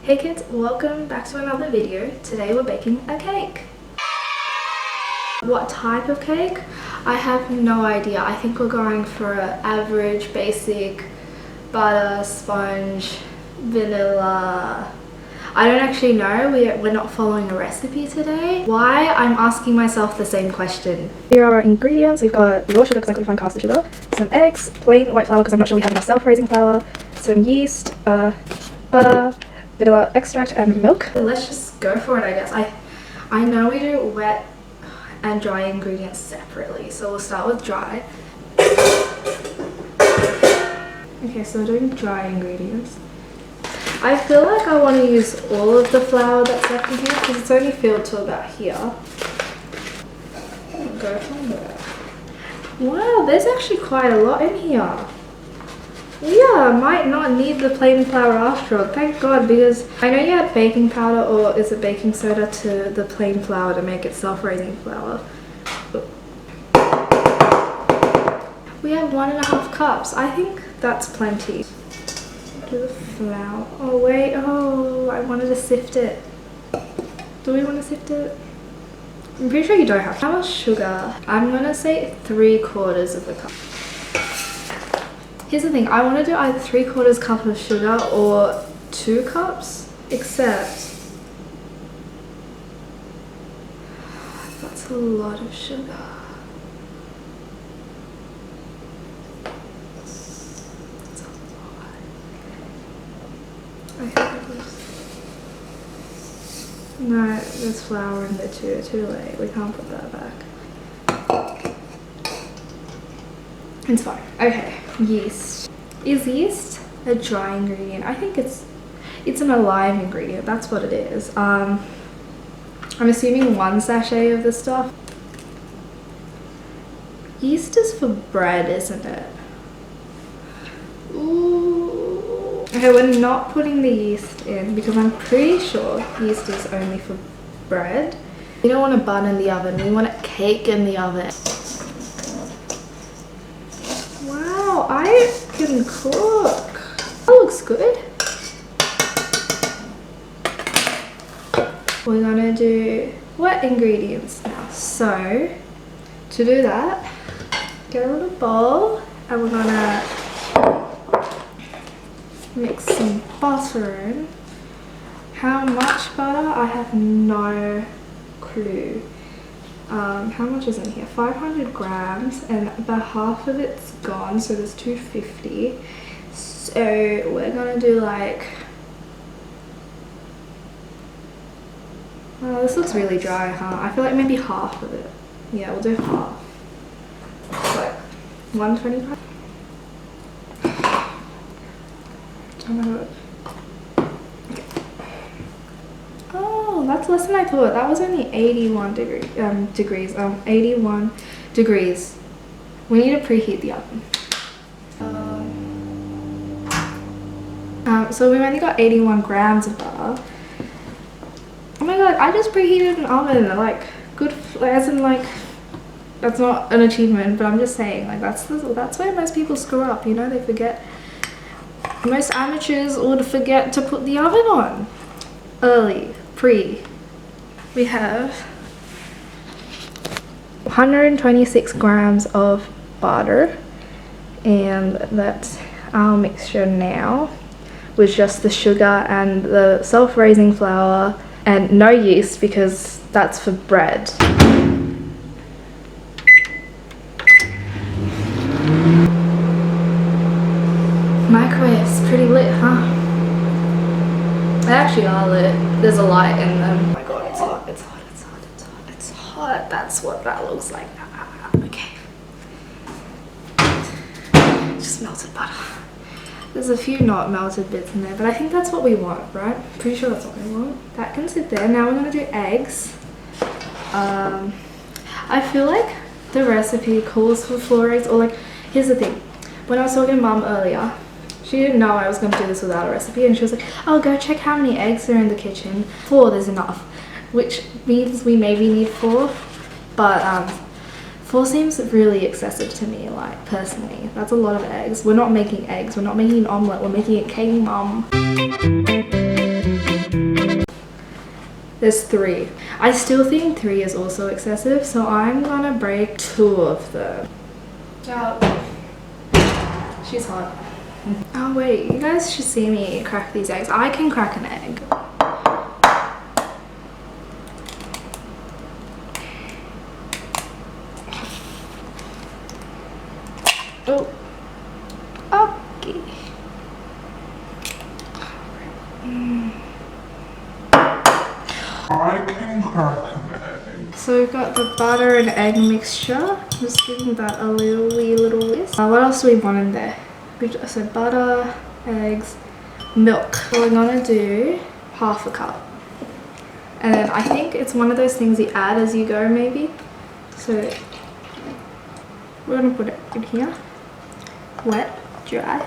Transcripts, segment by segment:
Hey kids, welcome back to another video. Today we're baking a cake. What type of cake? I have no idea. I think we're going for an average, basic, butter, sponge, vanilla. I don't actually know. We're not following a recipe today. Why? I'm asking myself the same question. Here are our ingredients. We've got raw sugar because I couldn't find caster sugar, some eggs, plain white flour because I'm not sure we have enough self-raising flour, some yeast, butter, vanilla extract and milk. Let's just go for it, I guess. I know we do wet and dry ingredients separately, so we'll start with dry. Okay, so we're doing dry ingredients. I feel like I want to use all of the flour that's left in here because it's only filled to about here. Go from there. Wow, there's actually quite a lot in here. Yeah, I might not need the plain flour after all. Thank God, because I know you add baking powder or is it baking soda to the plain flour to make it self-raising flour. We have 1.5 cups. I think that's plenty. Do the flour. Oh wait, oh, I wanted to sift it. Do we want to sift it? I'm pretty sure you don't have to. How much sugar? I'm gonna say 3/4 of a cup. Here's the thing, I want to do either 3/4 cup of sugar or 2 cups, except that's a lot of sugar. That's a lot. No, there's flour in there too late. We can't put that back. It's fine. Okay, yeast. Is yeast a dry ingredient? I think it's an alive ingredient. That's what it is. I'm assuming 1 sachet of this stuff. Yeast is for bread, isn't it? Ooh. Okay, we're not putting the yeast in because I'm pretty sure yeast is only for bread. We don't want a bun in the oven. We want a cake in the oven. I can cook. That looks good. We're gonna do wet ingredients now. So to do that, get a little bowl and we're gonna mix some butter in. How much butter? I have no clue. How much is in here? 500 grams and about half of it's gone, so there's 250. So we're gonna do like, oh, this looks really dry, huh? I feel like maybe half of it. Yeah, we'll do half. Like 125. That's less than I thought. That was only 81 degrees. 81 degrees. We need to preheat the oven. So we've only got 81 grams of butter. Oh my god, I just preheated an oven. Like, good, as in like, that's not an achievement, but I'm just saying, like, that's where most people screw up, you know, they forget. Most amateurs would forget to put the oven on early. We have 126 grams of butter, and that's our mixture now with just the sugar and the self-raising flour and no yeast because that's for bread. Microwaves, pretty lit, huh? They actually are lit. There's a light in them. Oh my god, it's hot, it's hot, it's hot, it's hot, it's hot. That's what that looks like. Okay. Just melted butter. There's a few not melted bits in there, but I think that's what we want, right? Pretty sure that's what we want. That can sit there. Now we're gonna do eggs. I feel like the recipe calls for 4 eggs, or like, here's the thing. When I was talking to Mum earlier, she didn't know I was going to do this without a recipe, and she was like, oh, go check how many eggs are in the kitchen. 4, there's enough, which means we maybe need 4, but 4 seems really excessive to me, like, personally. That's a lot of eggs. We're not making eggs, we're not making an omelette, we're making a cake, Mum. There's 3. I still think 3 is also excessive, so I'm gonna break 2 of them. Oh, she's hot. Oh wait, you guys should see me crack these eggs. I can crack an egg. Oh, okay. I can crack an egg. So we've got the butter and egg mixture. Just giving that a wee little whisk. What else do we want in there? So butter, eggs, milk. So we're gonna do half a cup. And then I think it's one of those things you add as you go maybe. So we're gonna put it in here. Wet, dry.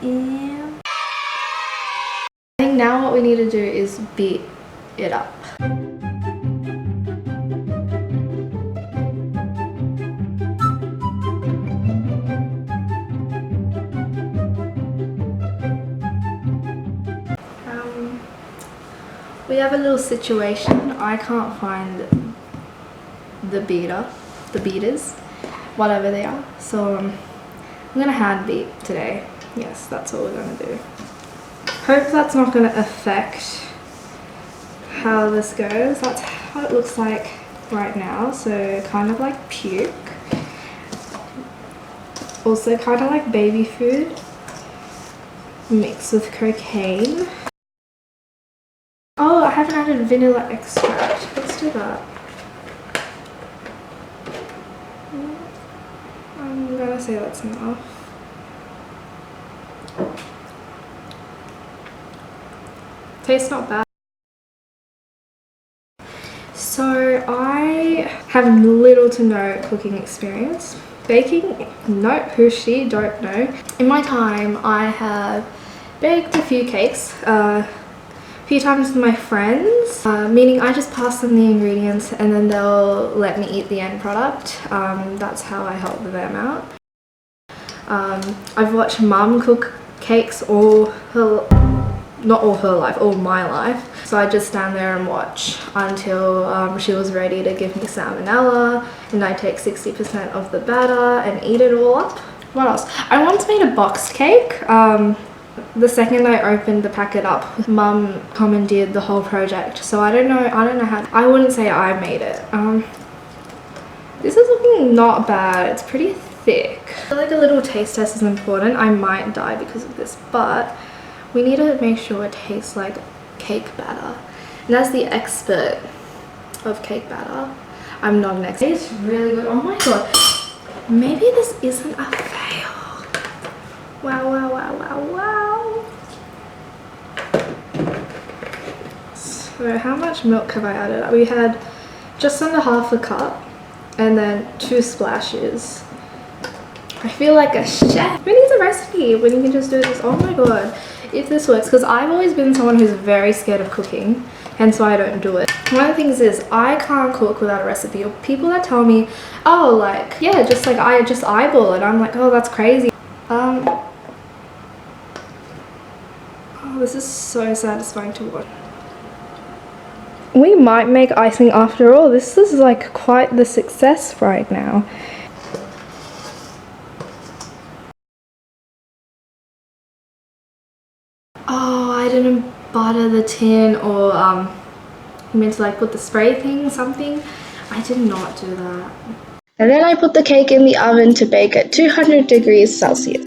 And I think now what we need to do is beat it up. We have a little situation. I can't find the beaters, whatever they are. So I'm gonna hand beat today. Yes, that's what we're gonna do. Hope that's not gonna affect how this goes. That's how it looks like right now. So kind of like puke. Also kind of like baby food mixed with cocaine. Oh, I haven't added vanilla extract. Let's do that. I'm gonna say that's enough. Tastes not bad. So I have little to no cooking experience. Baking, no, who's she, don't know. In my time, I have baked a few cakes. Few times with my friends, meaning I just pass them the ingredients and then they'll let me eat the end product. That's how I help them out. I've watched mum cook cakes not all her life, all my life. So I just stand there and watch until she was ready to give me salmonella, and I take 60% of the batter and eat it all up. What else? I once made a box cake. The second I opened the packet up, mum commandeered the whole project. So I don't know how, I wouldn't say I made it. This is looking not bad, it's pretty thick. I feel like a little taste test is important. I might die because of this, but we need to make sure it tastes like cake batter. And as the expert of cake batter, I'm not an expert. It's really good. Oh my god, maybe this isn't a fail. Wow, wow, wow, wow, wow. So how much milk have I added? We had just under half a cup and then 2 splashes. I feel like a chef. Who needs a recipe when you can just do this? Oh my god, if this works, because I've always been someone who's very scared of cooking, hence why I don't do it. One of the things is I can't cook without a recipe, or people that tell me, oh, like, yeah, just like I just eyeball it. I'm like, oh, that's crazy. Oh, this is so satisfying to watch. We might make icing after all. This is like quite the success right now. Oh, I didn't butter the tin, or I meant to like put the spray thing, something. I did not do that. And then I put the cake in the oven to bake at 200 degrees Celsius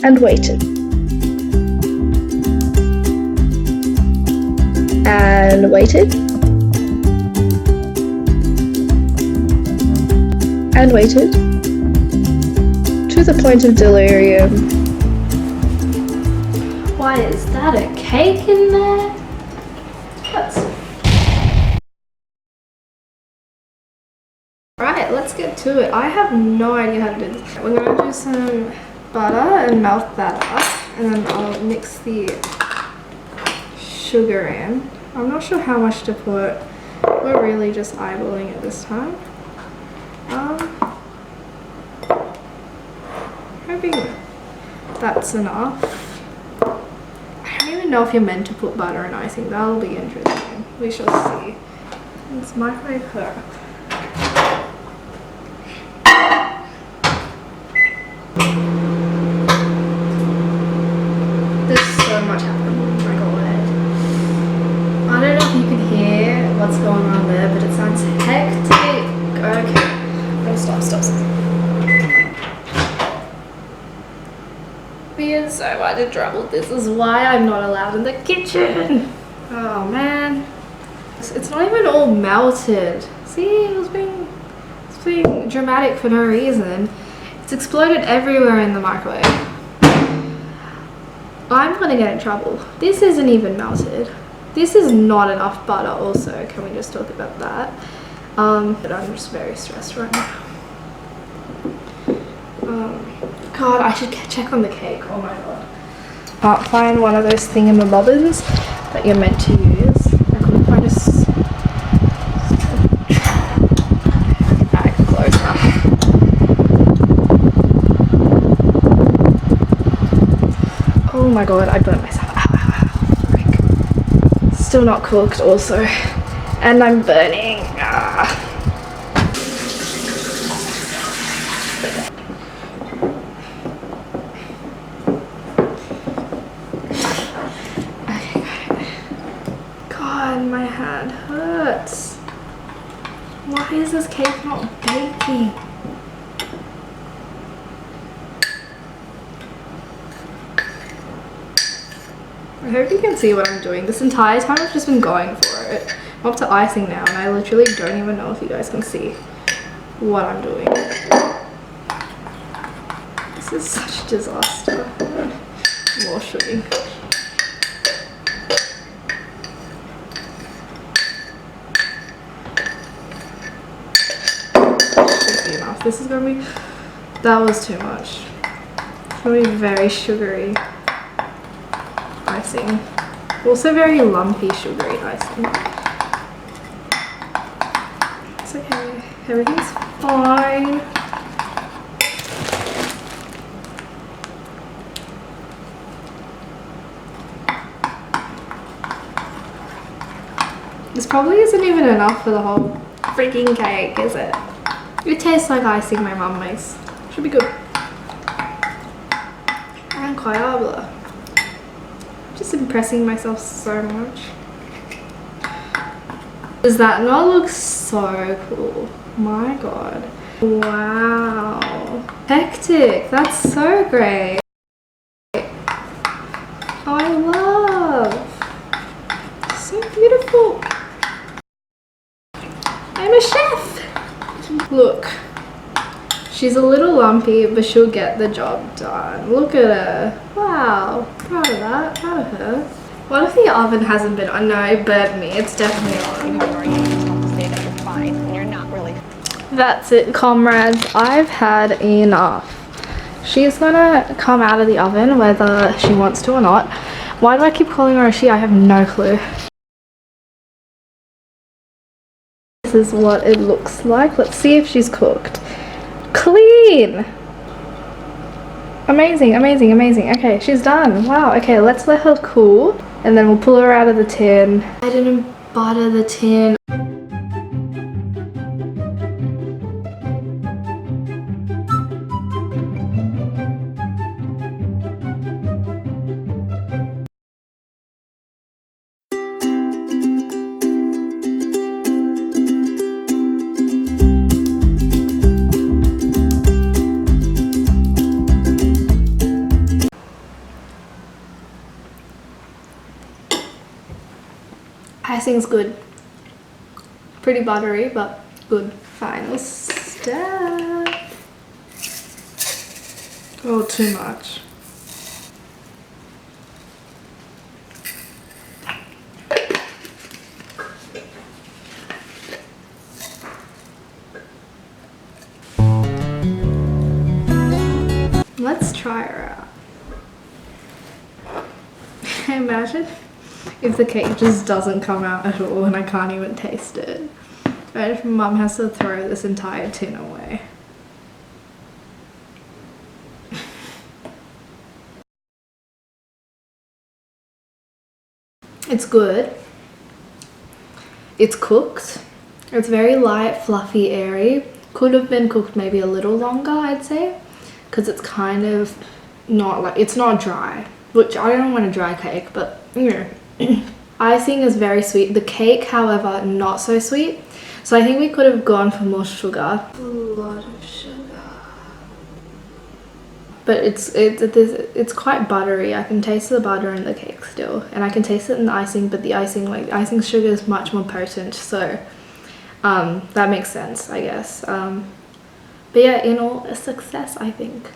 and waited. And waited. And waited. To the point of delirium. Why is that a cake in there? Right, let's get to it. I have no idea how to do this. We're gonna do some butter and melt that up, and then I'll mix the sugar in. I'm not sure how much to put. We're really just eyeballing it this time. Hoping that's enough. I don't even know if you're meant to put butter in icing. That'll be interesting. We shall see. Let's microwave her. There's so much happening. Oh my god. I don't know if you can hear what's going on there, but it sounds hectic. Okay. Stop. Me and so much in trouble. This is why I'm not allowed in the kitchen. Oh man. It's not even all melted. See, it's being dramatic for no reason. It's exploded everywhere in the microwave. I'm gonna get in trouble. This isn't even melted. This is not enough butter also. Can we just talk about that? But I'm just very stressed right now. God, I should check on the cake. Oh my god. Can't find one of those thingamabobbins that you're meant to use. I couldn't find a bag closer. Oh my god, I burnt myself. Frick. Still not cooked also. And I'm burning. My hand hurts. Why is this cake not baking? I hope you can see what I'm doing. This entire time I've just been going for it. I'm up to icing now and I literally don't even know if you guys can see what I'm doing. This is such a disaster. More sugar. Enough. This is gonna be, that was too much. It's gonna be very sugary icing. Also very lumpy sugary icing. It's okay. Everything's fine. This probably isn't even enough for the whole freaking cake, is it? It tastes like icing my mum makes. Should be good. Incroyable. Just impressing myself so much. Does that not look so cool? My god. Wow. Hectic. That's so great. Oh, I love. So beautiful. I'm a chef. Look, she's a little lumpy, but she'll get the job done. Look at her. Wow, proud of that, proud of her. What if the oven hasn't been on? No, it burnt me. It's definitely on. That's it, comrades. I've had enough. She's gonna come out of the oven whether she wants to or not. Why do I keep calling her a she? I have no clue. This is what it looks like. Let's see if she's cooked. Clean! Amazing, amazing, amazing. Okay, she's done. Wow, okay, let's let her cool and then we'll pull her out of the tin. I didn't butter the tin. Icing's good. Pretty buttery, but good. Final step. Oh, too much. Let's try her out. Imagine if the cake just doesn't come out at all and I can't even taste it. Right, if mum has to throw this entire tin away. It's good. it's cooked. It's very light, fluffy, airy. Could have been cooked maybe a little longer, I'd say, because it's kind of not like, it's not dry, which I don't want a dry cake, but you know. Icing is very sweet. The cake, however, not so sweet. So I think we could have gone for more sugar. A lot of sugar. But it's quite buttery. I can taste the butter in the cake still, and I can taste it in the icing, but the icing sugar is much more potent, so that makes sense, I guess. But yeah, in all, a success, I think.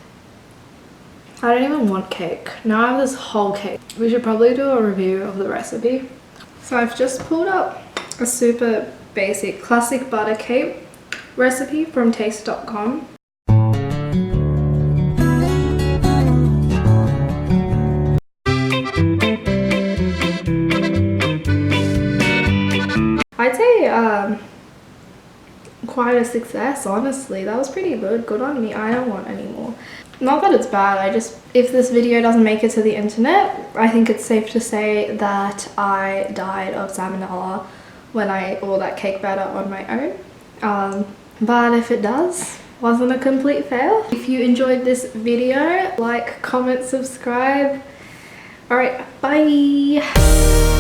I don't even want cake. Now I have this whole cake. We should probably do a review of the recipe. So I've just pulled up a super basic classic butter cake recipe from taste.com. I'd say quite a success, honestly. That was pretty good. Good on me. I don't want any more. Not that it's bad, if this video doesn't make it to the internet, I think it's safe to say that I died of salmonella when I ate all that cake batter on my own. But if it does, wasn't a complete fail. If you enjoyed this video, like, comment, subscribe. Alright, bye!